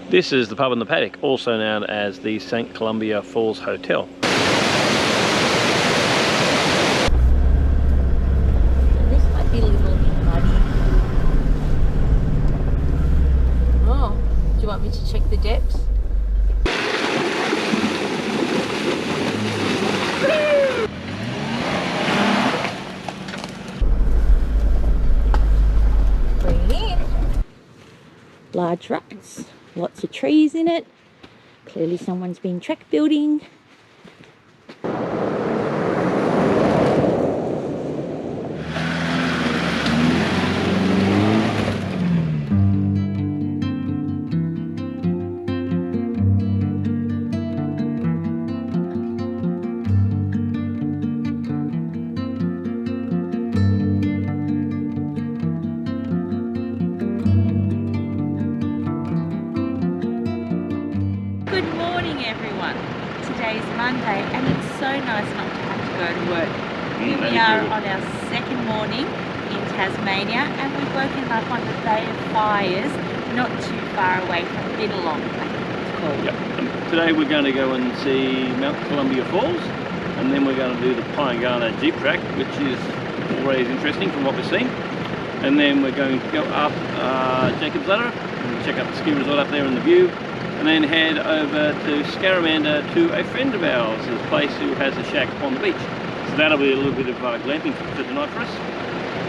This is the Pub in the Paddock, also known as the St. Columba Falls Hotel. This might be a little bit muddy. Oh, do you want me to check the depths? Bring it in. Large rocks, lots of trees in it. Clearly someone's been track building. Today's Monday and it's so nice not to have to go to work. Here we are on our second morning in Tasmania and we've woken up on the Bay of Fires, not too far away from Bidalong, I think it's called. Yep. Today we're going to go and see Mount Columba Falls, and then we're going to do the Pyengana Jeep Track, which is always interesting from what we've seen. And then we're going to go up Jacob's Ladder and check out the ski resort up there in the view. And then head over to Scamander to a friend of ours, a place who has a shack on the beach. So that'll be a little bit of glamping for tonight for us.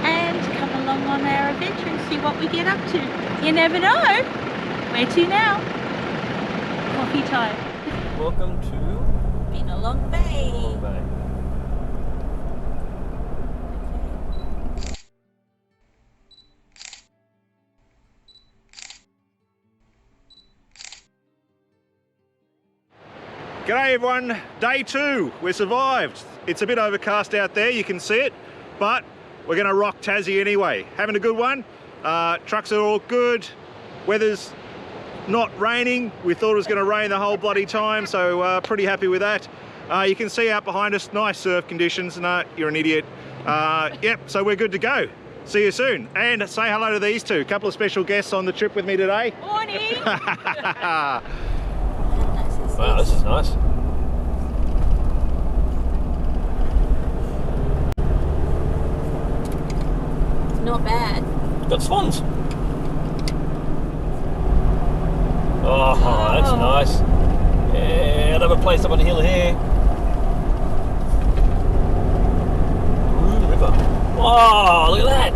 And come along on our adventure and see what we get up to. You never know. Where to now? Coffee time. Welcome to Bidalong Bay. Bidalong Bay. G'day everyone, day 2, we survived. It's a bit overcast out there, you can see it, but we're going to rock Tassie anyway. Having a good one, trucks are all good, weather's not raining. We thought it was going to rain the whole bloody time, so pretty happy with that. You can see out behind us, nice surf conditions. No, you're an idiot. Yep, so we're good to go. See you soon. And say hello to these two, a couple of special guests on the trip with me today. Morning! Wow, this is nice. Not bad. Got swans. Oh, that's nice. Yeah, another place up on the hill here. Ooh, river. Oh, look at that.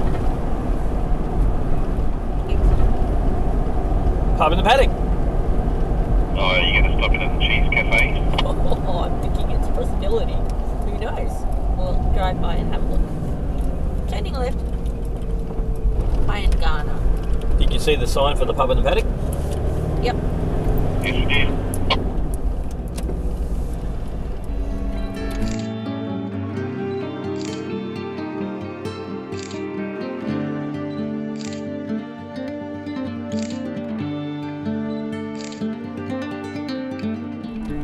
Pub in the Paddock. Oh, are you going to stop in at the Cheese Cafe? Oh, I'm thinking it's a possibility. Who knows? We'll drive by and have a look. Turning left. Pyengana. Did you see the sign for the Pub in the Paddock? Yep. Yes, we did.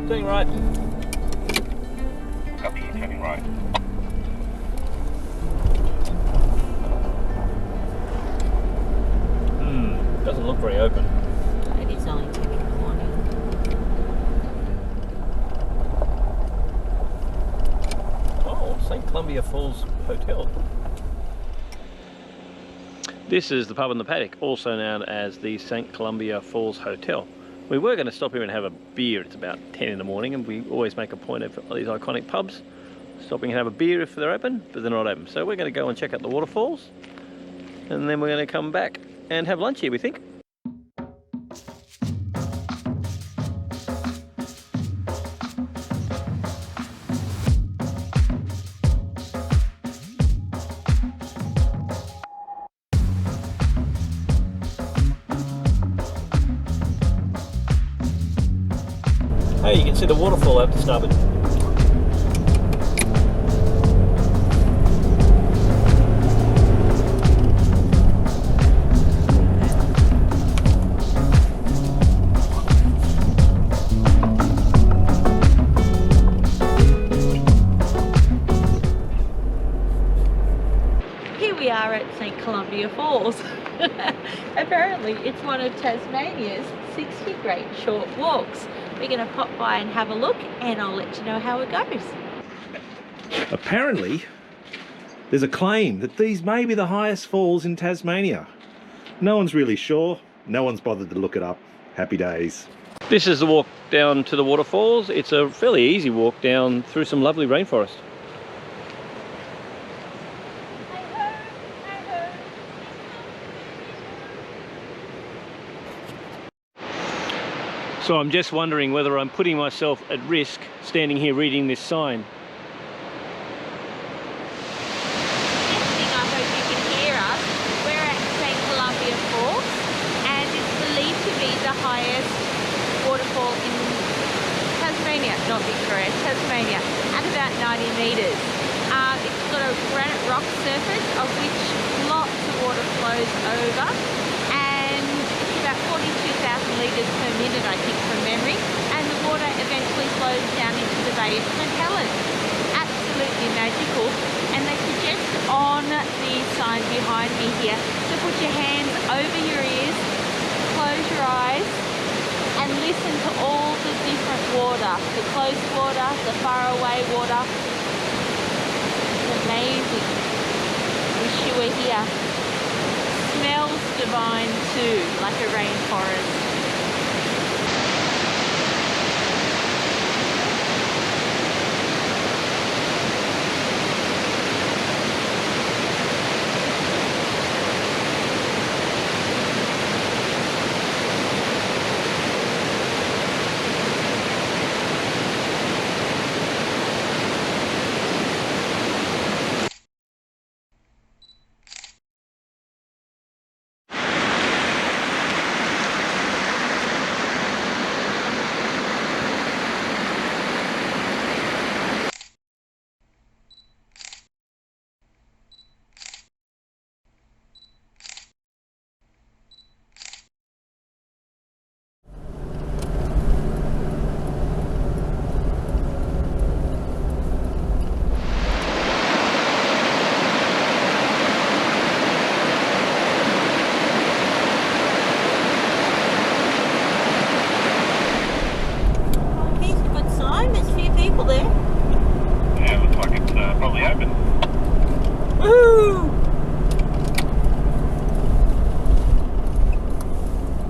Turning right. Copy, turning right. Doesn't look very open. It is only 10 in the morning. Oh, St. Columba Falls Hotel. This is the Pub in the Paddock, also known as the St. Columba Falls Hotel. We were going to stop here and have a beer. It's about 10 in the morning, and we always make a point of these iconic pubs stopping and have a beer if they're open, but they're not open. So we're going to go and check out the waterfalls, and then we're going to come back and have lunch here, we think. Hey, you can see the waterfall out the starboard. Here we are at St. Columba Falls. Apparently it's one of Tasmania's 60 great short walks. We're going to pop by and have a look, and I'll let you know how it goes. Apparently, there's a claim that these may be the highest falls in Tasmania. No one's really sure. No one's bothered to look it up. Happy days. This is the walk down to the waterfalls. It's a fairly easy walk down through some lovely rainforest. So I'm just wondering whether I'm putting myself at risk standing here reading this sign. Listening, I hope you can hear us. We're at St. Columbia Falls, and it's believed to be the highest waterfall in Tasmania, not Victoria, Tasmania, at about 90 metres. It's got a granite rock surface of which lots of water flows over, and it's about 42,000 litres per minute, I think, from memory, and the water eventually flows down into the Bay of St. Helens. Absolutely magical, and they suggest on the sign behind me here to put your hands over your ears, close your eyes, and listen to all the different water, the close water, the far away water. It's amazing. Wish you were here. Smells divine too, like a rainforest.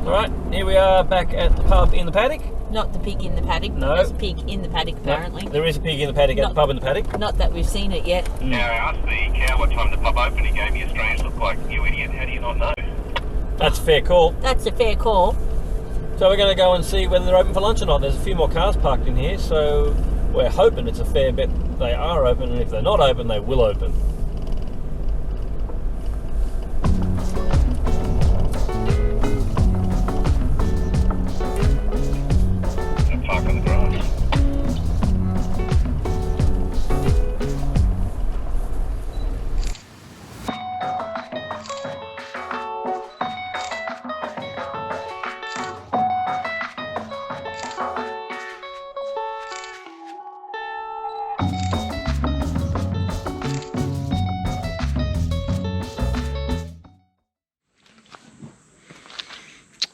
Alright, here we are back at the Pub in the Paddock. Not the pig in the paddock. No. There's a pig in the paddock, apparently. No, there is a pig in the paddock at the Pub in the Paddock. Not that we've seen it yet. Now, I asked the cow what time the pub opened. He gave me a strange look like, you idiot, how do you not know? That's a fair call. That's a fair call. So we're going to go and see whether they're open for lunch or not. There's a few more cars parked in here, so we're hoping it's a fair bet they are open, and if they're not open, they will open. Park on the grass.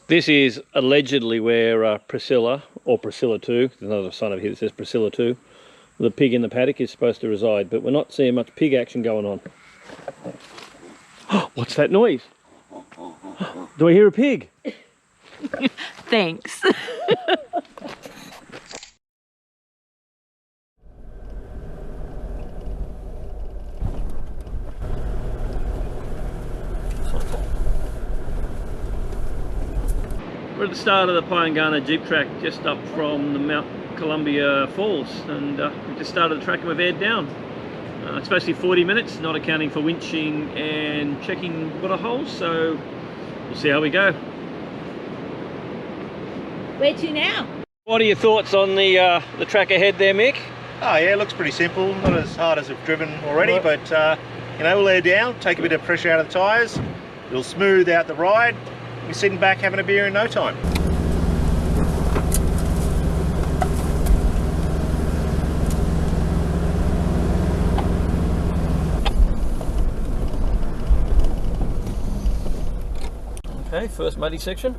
This is allegedly where Priscilla, or Priscilla 2, there's another sign over here that says Priscilla 2, the pig in the paddock is supposed to reside, but we're not seeing much pig action going on. What's that noise? Do I hear a pig? Thanks. We're at the start of the Pyengana Jeep Track, just up from the Mount Columba Falls, and we just started the track and we've aired down. It's supposed to be 40 minutes, not accounting for winching and checking water holes, so we'll see how we go. Where to now? What are your thoughts on the track ahead there, Mick? Oh yeah, it looks pretty simple. Not as hard as I've driven already, but you know, we'll air down, take a bit of pressure out of the tyres. It'll smooth out the ride. We're sitting back having a beer in no time. Okay, first muddy section.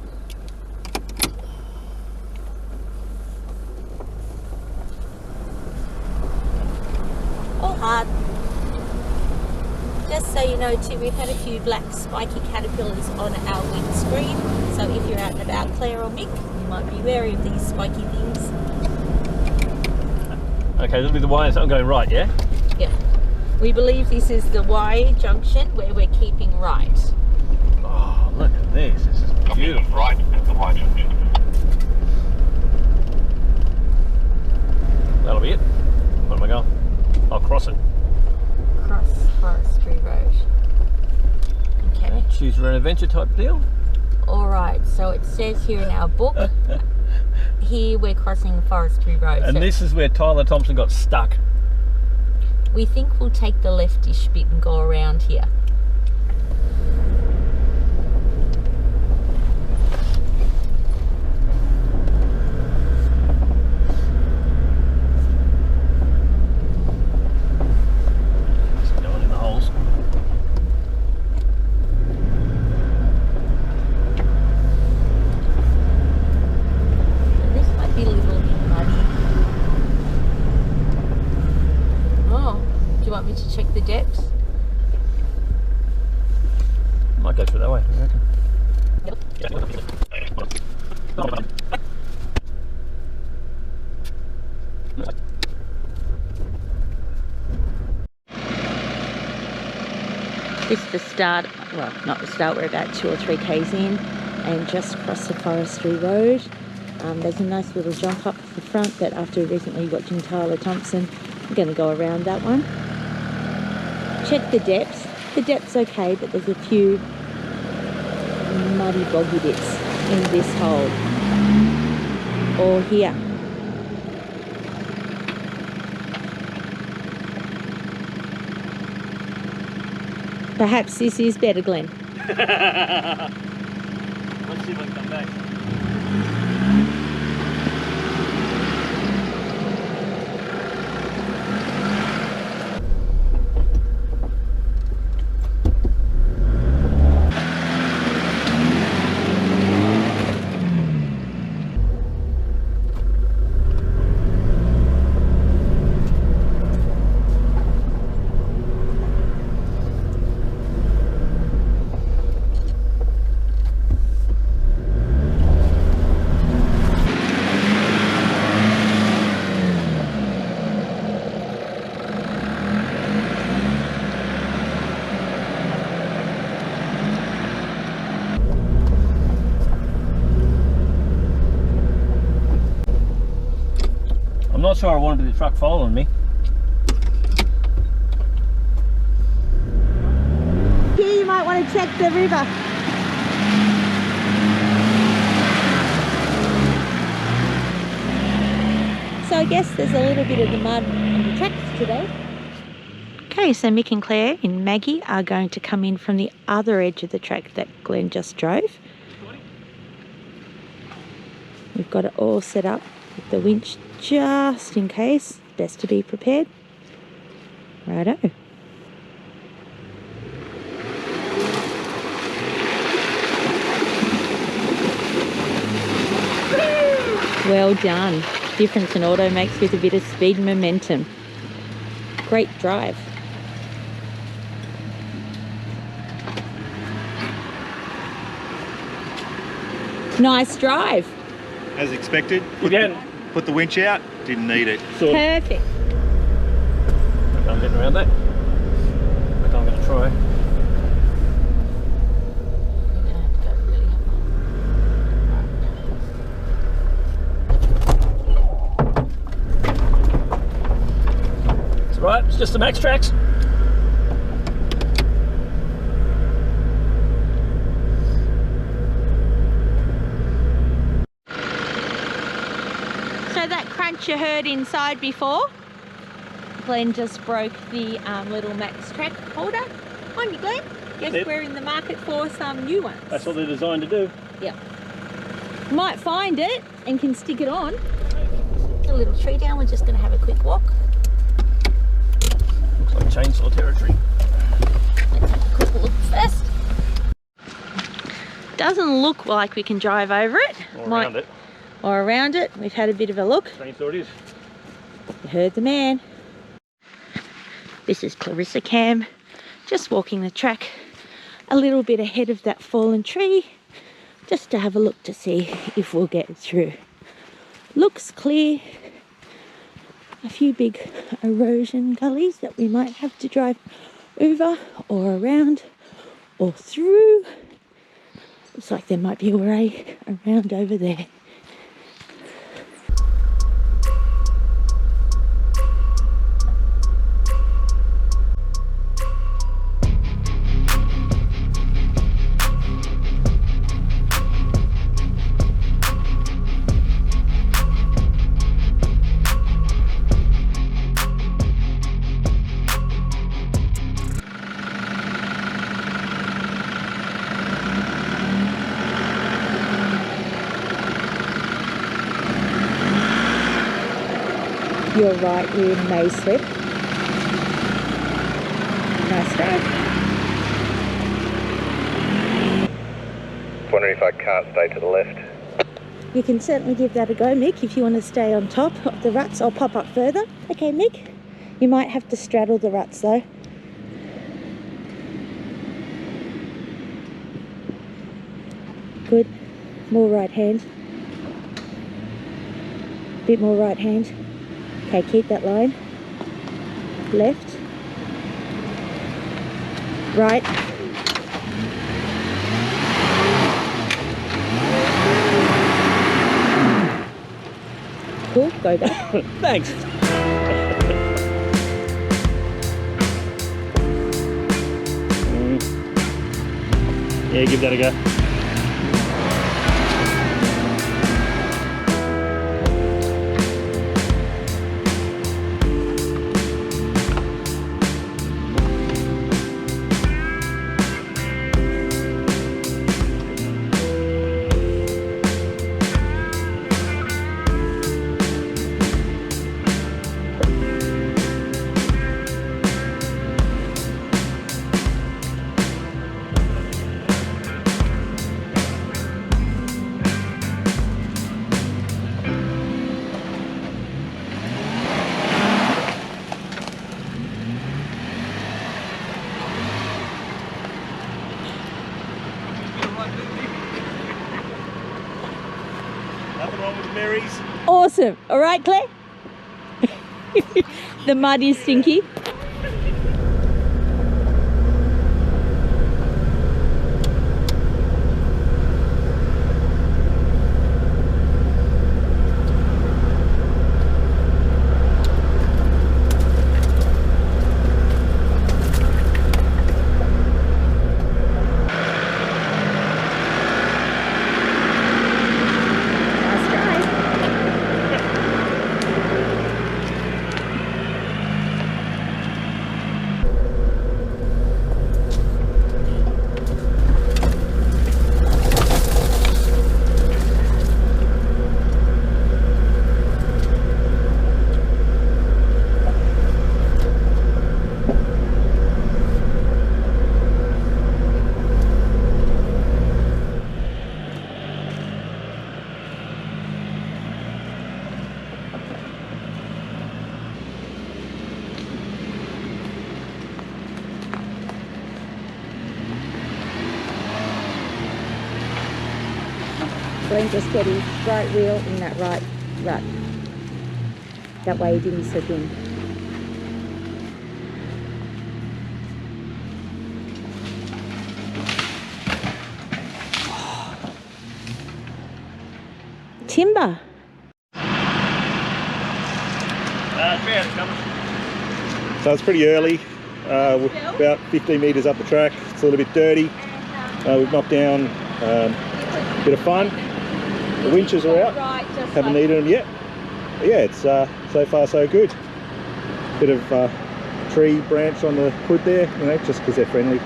All hard. Just so you know too, we've had a few black spiky caterpillars on our windscreen. So if you're out and about, Claire or Mick, you might be wary of these spiky things. Okay, this will be the Y, so I'm going right, yeah? Yeah. We believe this is the Y junction where we're keeping right. Oh, look at this. This is beautiful. Right at the Y junction. That'll be it. Where am I going? Oh, crossing. Cross Forestry Road. Okay. Choose your own adventure type deal. Alright, so it says here in our book, here we're crossing Forestry Road. And so this is where Tyler Thompson got stuck. we think we'll take the leftish bit and go around here. Just going in the holes. So this might be a little bit muddy. Oh, do you want me to check the depths? Might go through that way, I reckon. This is the start, well, not the start, we're about 2 or 3 k's in and just across the Forestry Road. There's a nice little jump up the front, but after recently watching Tyler Thompson, I'm going to go around that one. Check the depths. The depth's okay, but there's a few muddy boggy bits in this hole or here. Perhaps this is better, Glenn. Let's see if I can come back. I'm not sure I wanted the truck following me. Here you might want to check the river. So I guess there's a little bit of the mud on the tracks today. Okay, so Mick and Claire and Maggie are going to come in from the other edge of the track that Glenn just drove. We've got it all set up with the winch just in case. Best to be prepared. Righto. Well done. Difference an auto makes with a bit of speed and momentum. Great drive. Nice drive. As expected, Again. put the winch out, didn't need it. So, Perfect. I'm getting around that. But I'm going to try. You're gonna have to go really It's alright, it's just the max tracks. So that crunch you heard inside before, Glenn just broke the little max track holder. On you, Glenn. Guess Yep. we're in the market for some new ones. That's what they're designed to do. Yeah. Might find it and can stick it on. A little tree down, we're just going to have a quick walk. Looks like chainsaw territory. Let's have a quick look first. doesn't look like we can drive over it. Or around it. Or around it. We've had a bit of a look. Same thought it is. You heard the man. This is Clarissa Cam, just walking the track a little bit ahead of that fallen tree, just to have a look to see if we'll get through. Looks clear. A few big erosion gullies that we might have to drive over or around or through. Looks like there might be a way around over there. You're right, we may slip. Nice drive. Wondering if I can't stay to the left. You can certainly give that a go, Mick, if you want to stay on top of the ruts. I'll pop up further. Okay, Mick. You might have to straddle the ruts though. Good. More right hand. Bit more right hand. Okay, keep that line. Left. Right. Cool, go back. Thanks. Yeah, give that a go. Nothing wrong with Mary's. Awesome. All right, Claire? The mud is stinky. Glenn just get his right wheel in that right rut. That way he didn't slip in. Timber. So it's pretty early. We're about 15 metres up the track. It's a little bit dirty. We've knocked down a bit of fun. The winches are out. Haven't needed them yet. But yeah, it's so far so good. Bit of tree branch on the hood there, you know, just because they're friendly.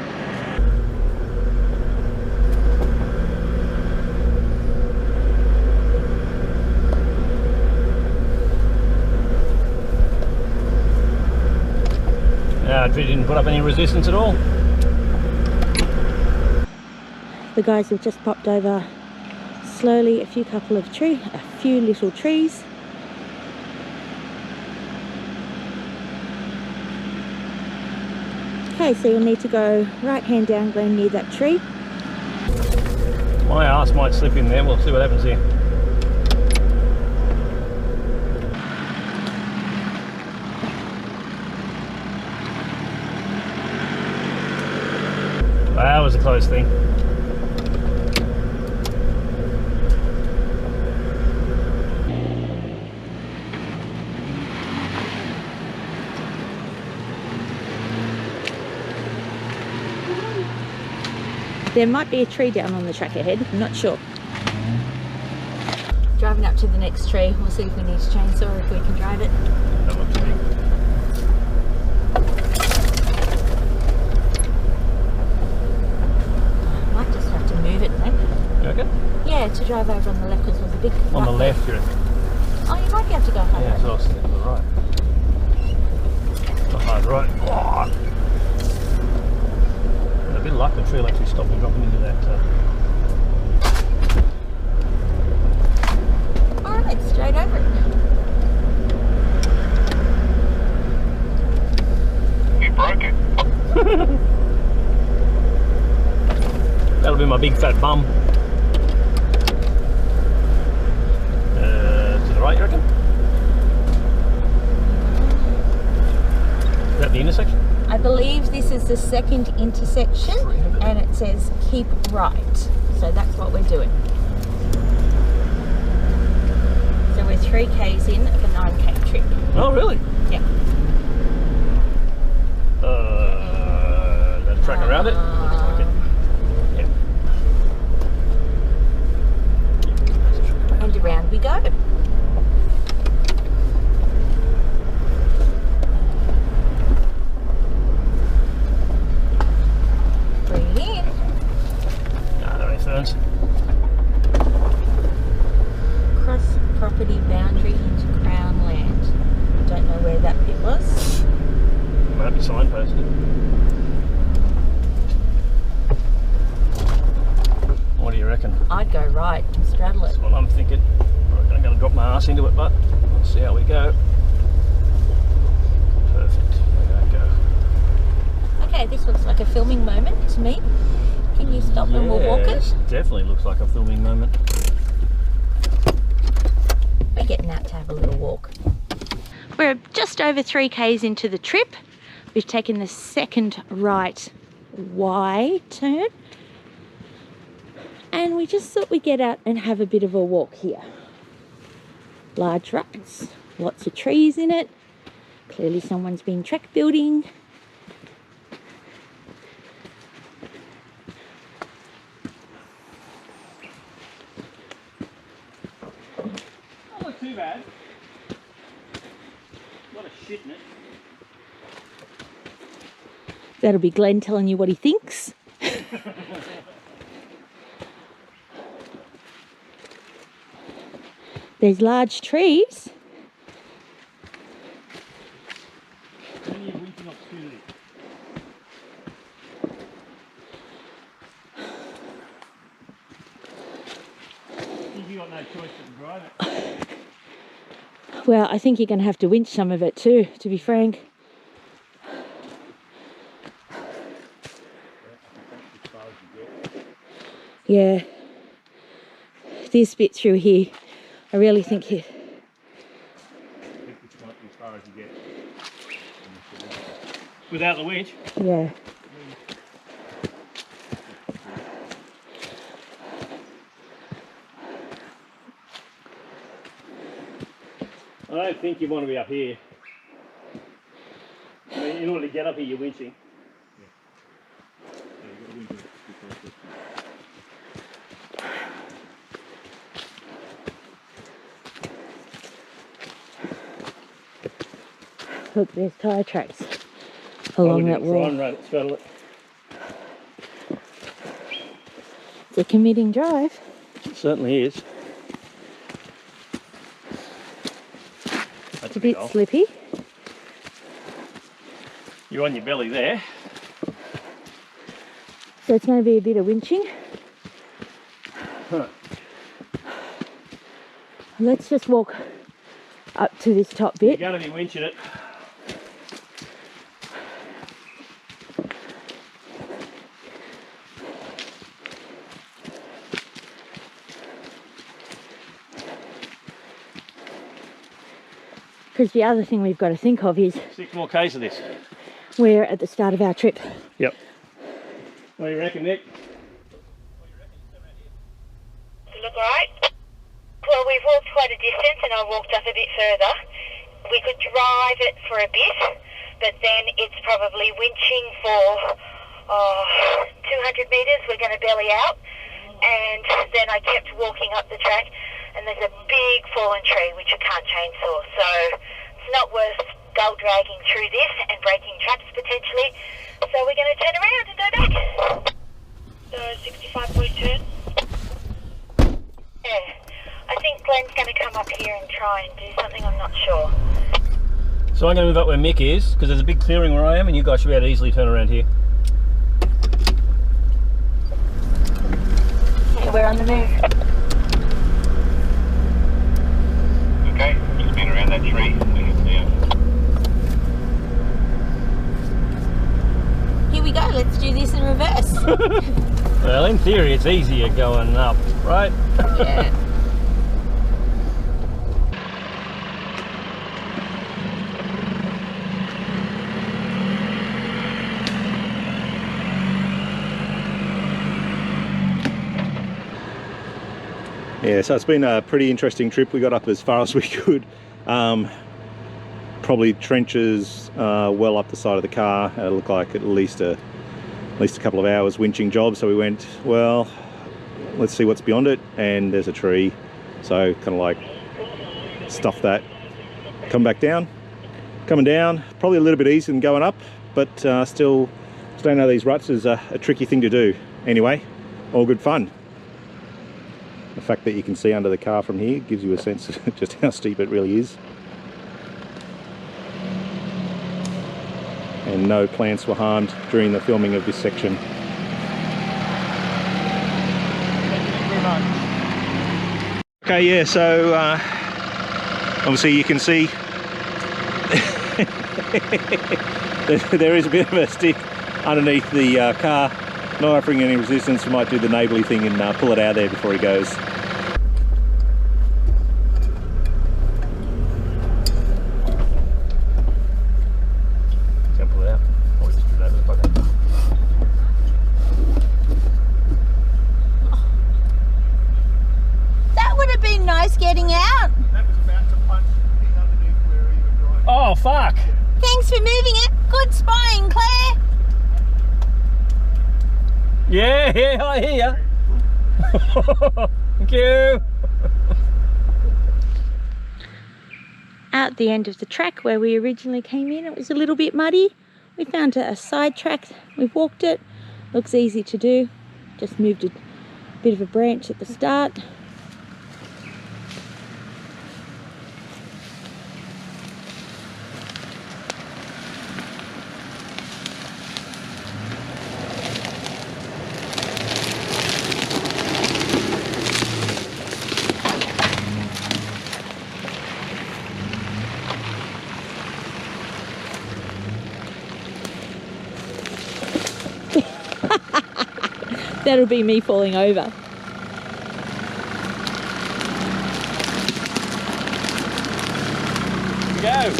Tree didn't put up any resistance at all. The guys have just popped over slowly a few little trees. Okay, so you'll need to go right hand down, Glenn, near that tree. My ass might slip in there. We'll see what happens here. That was a close thing. There might be a tree down on the track ahead, I'm not sure. Driving up to the next tree, we'll see if we need to chainsaw or if we can drive it. That looks big. Might just have to move it, mate. You reckon? Yeah, to drive over on the left because there's a big... On the left, you reckon? Oh, you might be able to go hard. Yeah, so I was thinking to the right. Not hard right. Oh. With a bit of luck, the tree will actually stop me dropping into that. Alright, straight over it. You broke it. That'll be my big fat bum. To the right, you reckon? Is that the intersection? I believe this is the second intersection and it says keep right. So that's what we're doing. So we're 3Ks in of a 9K trip. Oh, really? Yeah. That track around it? Looks like it. Yeah. And around we go. Breathe in. Nah, there ain't ferns. Cross property boundary into Crown land. Don't know where that bit was. Might be signposted. What do you reckon? I'd go right and straddle it. That's what I'm thinking. I'm going to drop my ass into it, but we'll see how we go. Perfect. There we go. Okay, this looks like a filming moment to me. Can you stop and we'll walk Yes, it? definitely looks like a filming moment. We're getting out to have a little walk. We're just over 3Ks into the trip. We've taken the second right Y turn. And we just thought we'd get out and have a bit of a walk here. Large ruts, lots of trees in it. Clearly someone's been track building. Not look too bad. A lot of shit in it. That'll be Glenn telling you what he thinks. There's large trees. Plenty of winching opportunity. You got no choice but to drive it. Well, I think you're going to have to winch some of it too, to be frank. Yeah. This bit through here, I really think here. Which might be as far as you get. Without the winch? Yeah. I don't think you want to be up here. I mean, in order to get up here, you're winching. Look, there's tyre tracks along that wall. Straddle it. It's a committing drive. It certainly is. It's a bit slippy. You're on your belly there. So it's going to be a bit of winching. Let's just walk up to this top bit. You're going to be winching it. Because the other thing we've got to think of is 6 more Ks of this. we're at the start of our trip. Yep. What do you reckon, Nick? Look alright? Well, we've walked quite a distance and I walked up a bit further. We could drive it for a bit, but then it's probably winching for 200 metres. We're going to belly out. And then I kept walking up the track and there's a big fallen tree which I can't chainsaw. So it's not worth gull dragging through this and breaking traps potentially. So we're going to turn around and go back. So 65-point turn. Yeah. I think Glenn's going to come up here and try and do something, I'm not sure. So I'm going to move up where Mick is, because there's a big clearing where I am, and you guys should be able to easily turn around here. Okay, we're on the move. Okay, just been around that tree. Here we go, let's do this in reverse. Well, in theory, it's easier going up, right? Yeah. Yeah, so it's been a pretty interesting trip. We got up as far as we could. Probably trenches well up the side of the car. It looked like at least a couple of hours winching job. So we went, well, let's see what's beyond it. And there's a tree. So kind of like stuff that. Come back down. Coming down, probably a little bit easier than going up, but still staying out of these ruts is a tricky thing to do. Anyway, all good fun. The fact that you can see under the car from here gives you a sense of just how steep it really is. And no plants were harmed during the filming of this section. Okay, yeah, so obviously you can see there is a bit of a stick underneath the car. Not offering any resistance. We might do the neighbourly thing and pull it out there before he goes. Pull it out. Or just put it over the bucket. That would have been nice getting out. That was about to punch underneath where you were driving. Oh, fuck! Thanks for moving it. Good spying, Claire. Yeah, I hear ya. Thank you. Out the end of the track where we originally came in, it was a little bit muddy. We found a side track. We've walked it. Looks easy to do. Just moved a bit of a branch at the start. That'll be me falling over. Go.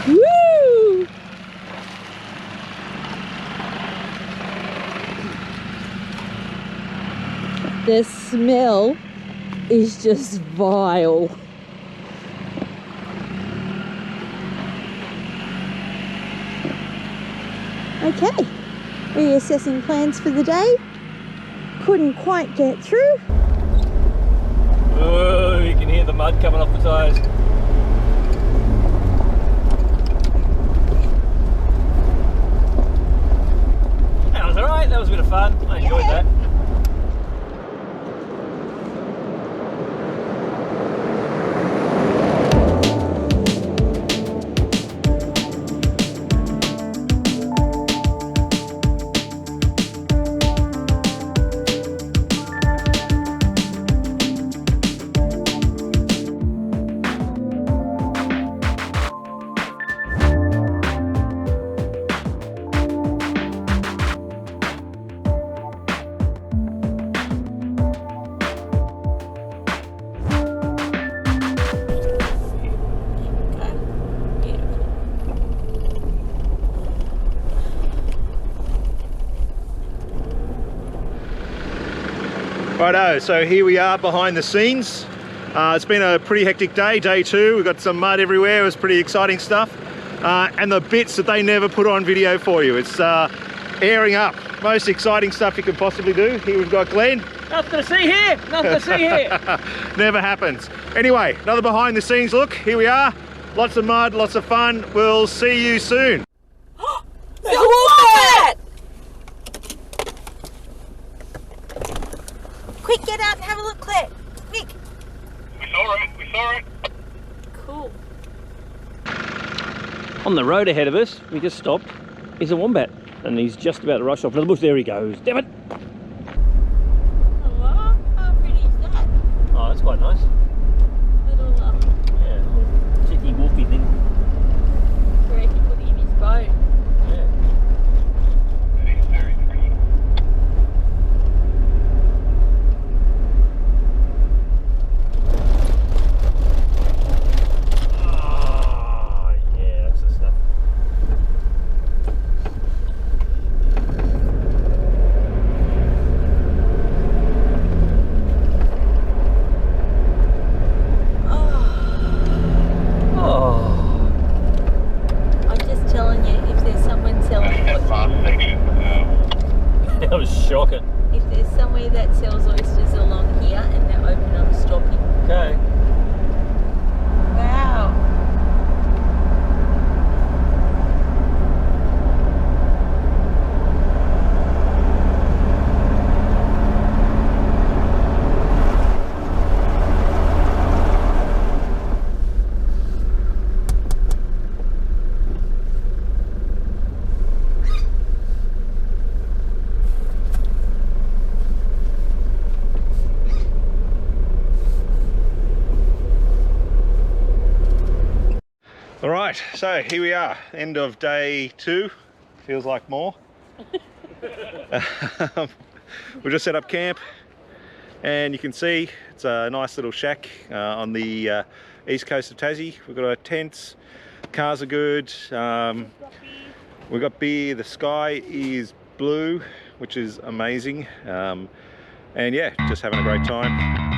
Woo! The smell is just vile. Okay, reassessing plans for the day. Couldn't quite get through. Oh, you can hear the mud coming off the tyres. That was alright, that was a bit of fun. I enjoyed that. Righto, so here we are behind the scenes. It's been a pretty hectic day, day 2. We've got some mud everywhere. It was pretty exciting stuff. And the bits that they never put on video for you. It's airing up. Most exciting stuff you could possibly do. Here we've got Glenn. Nothing to see here, nothing to see here. Never happens. Anyway, another behind the scenes look. Here we are. Lots of mud, lots of fun. We'll see you soon. There's a wombat! Quick, get out and have a look, Claire. Nick. We saw it. Cool. On the road ahead of us, we just stopped, is a wombat. And he's just about to rush off into the bush. There he goes. Damn it! Hello? How pretty is that? Oh, that's quite nice. Little, Yeah, little chicky wolfy thing. where he put it in his boat. Yeah. It is very pretty. Oh, yeah, that's the stuff. I'm just telling you, if there's someone selling That last section, That was shocking. if there's somewhere that sells oysters along here and they're open, I'm stopping. Okay. Wow. All right, so here we are, end of day 2. Feels like more. We just set up camp, and you can see it's a nice little shack on the east coast of Tassie. We've got our tents, cars are good. We've got beer. The sky is blue, which is amazing. And yeah, just having a great time.